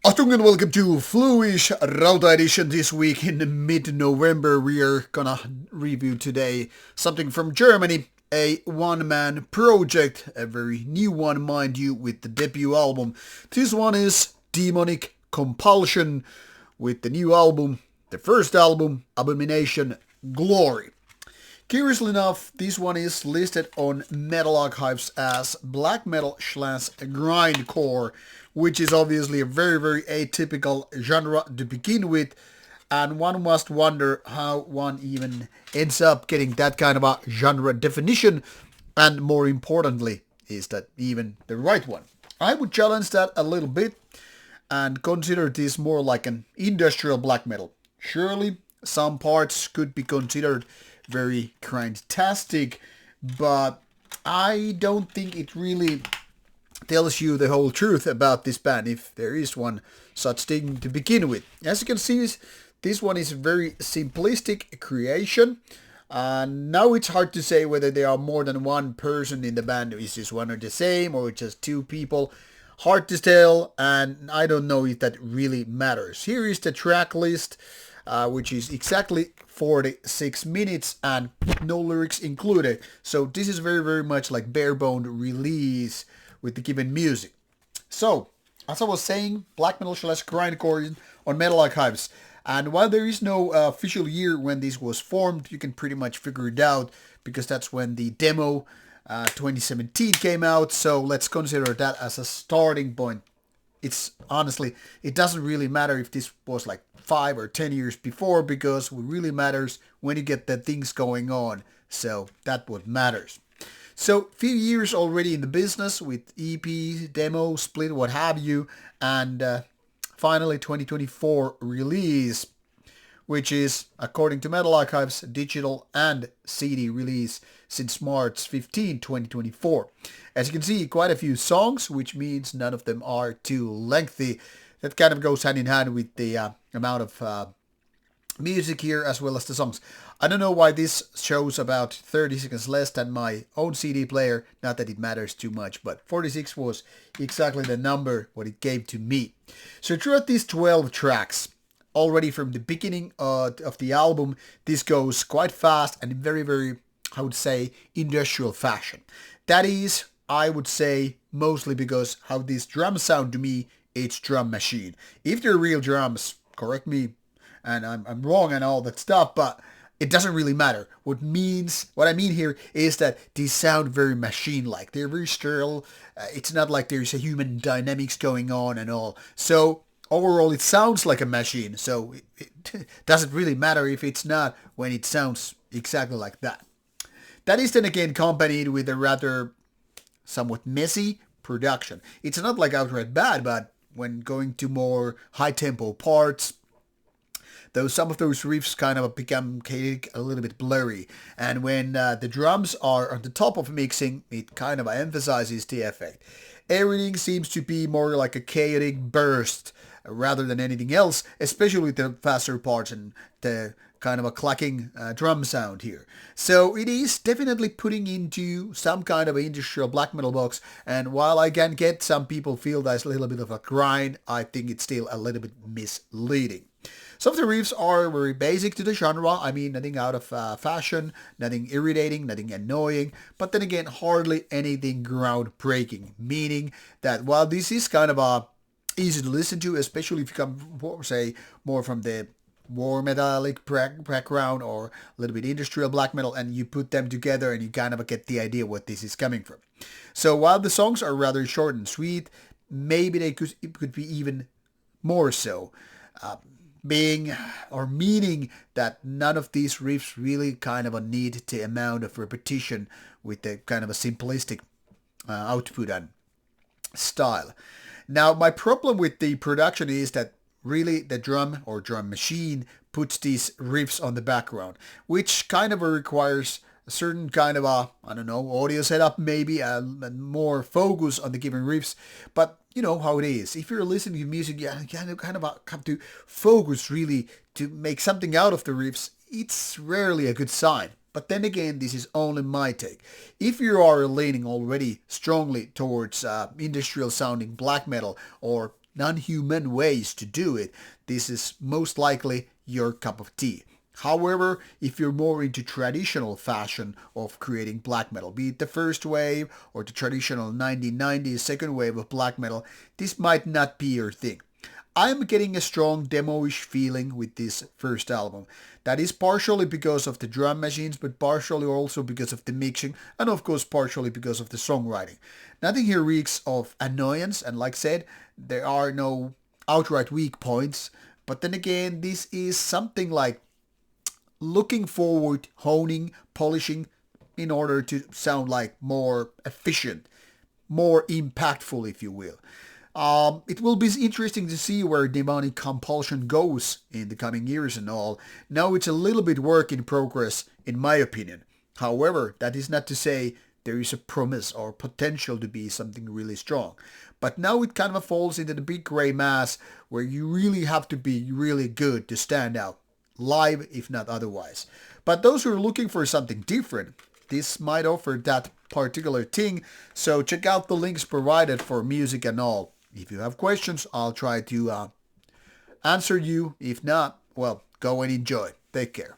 Achtung and welcome to Fluish Rauta edition. This week in mid-November we are gonna review today something from Germany, a one-man project, a very new one mind you, with the debut album. This one is Demonic Compulsion with the new album, the first album, Abomination Glory. Curiously enough, this one is listed on Metal Archives as black metal slash grindcore, which is obviously a very atypical genre to begin with, and one must wonder how one even ends up getting that kind of a genre definition, and more importantly, is that even the right one? I would challenge that a little bit and consider this more like an industrial black metal. Surely some parts could be considered very grindtastic, but I don't think it really tells you the whole truth about this band, if there is one such thing to begin with. As you can see, this one is a very simplistic creation. Now it's hard to say whether there are more than one person in the band. Is this one or the same, or just two people? Hard to tell, and I don't know if that really matters. Here is the track list, which is exactly 46 minutes and no lyrics included. So this is very much like bare-boned release with the given music. So, as I was saying, black metal slash grindcore on Metal Archives. And while there is no official year when this was formed, you can pretty much figure it out because that's when the demo 2017 came out. So let's consider that as a starting point. It's honestly, it doesn't really matter if this was like 5 or 10 years before, because what really matters when you get the things going on. So that's what matters. So few years already in the business with EP, demo, split, what have you, and finally 2024 release, which is, according to Metal Archives, digital and CD release since March 15, 2024. As you can see, quite a few songs, which means none of them are too lengthy. That kind of goes hand in hand with the amount of music here as well as the songs. I don't know why this shows about 30 seconds less than my own CD player. Not that it matters too much, but 46 was exactly the number what it gave to me. So throughout these 12 tracks, already from the beginning of the album, this goes quite fast and very, I would say, industrial fashion. That is, I would say, mostly because how this drums sound to me, it's drum machine. If they're real drums, correct me, and I'm wrong and all that stuff, but it doesn't really matter. What I mean here is that these sound very machine-like. They're very sterile. It's not like there's a human dynamics going on and all. So overall, it sounds like a machine. So it doesn't really matter if it's not, when it sounds exactly like that. That is then again accompanied with a rather somewhat messy production. It's not like outright bad, but when going to more high-tempo parts, though some of those riffs kind of become a little bit blurry. And when the drums are on the top of mixing, it kind of emphasizes the effect. Everything seems to be more like a chaotic burst rather than anything else, especially with the faster parts and the kind of a clacking drum sound here. So it is definitely putting into some kind of industrial black metal box, and while I can get some people feel that's a little bit of a grind, I think it's still a little bit misleading. Some of the riffs are very basic to the genre. I mean, nothing out of fashion, nothing irritating, nothing annoying, but then again, hardly anything groundbreaking, meaning that while this is kind of easy to listen to, especially if you come, say, more from the war metallic background or a little bit industrial black metal, and you put them together and you kind of get the idea what this is coming from. So while the songs are rather short and sweet, maybe it could be even more so. Being or meaning that none of these riffs really kind of need the amount of repetition with the kind of a simplistic output and style. Now, my problem with the production is that really the drum or drum machine puts these riffs on the background, which kind of requires a certain kind of audio setup, maybe, and more focus on the given riffs. But you know how it is. If you're listening to music, you kind of have to focus really to make something out of the riffs. It's rarely a good sign. But then again, this is only my take. If you are leaning already strongly towards industrial sounding black metal, or non-human ways to do it, this is most likely your cup of tea. However, if you're more into traditional fashion of creating black metal, be it the first wave or the traditional 1990s second wave of black metal, this might not be your thing. I'm getting a strong demo-ish feeling with this first album. That is partially because of the drum machines, but partially also because of the mixing, and of course partially because of the songwriting. Nothing here reeks of annoyance, and like I said, there are no outright weak points. But then again, this is something like looking forward, honing, polishing in order to sound like more efficient, more impactful, if you will. It will be interesting to see where Demonic Compulsion goes in the coming years and all. Now it's a little bit work in progress, in my opinion. However, that is not to say there is a promise or potential to be something really strong. But now it kind of falls into the big gray mass where you really have to be really good to stand out, live if not otherwise. But those who are looking for something different, this might offer that particular thing, so check out the links provided for music and all. If you have questions, I'll try to answer you. If not, well, go and enjoy. Take care.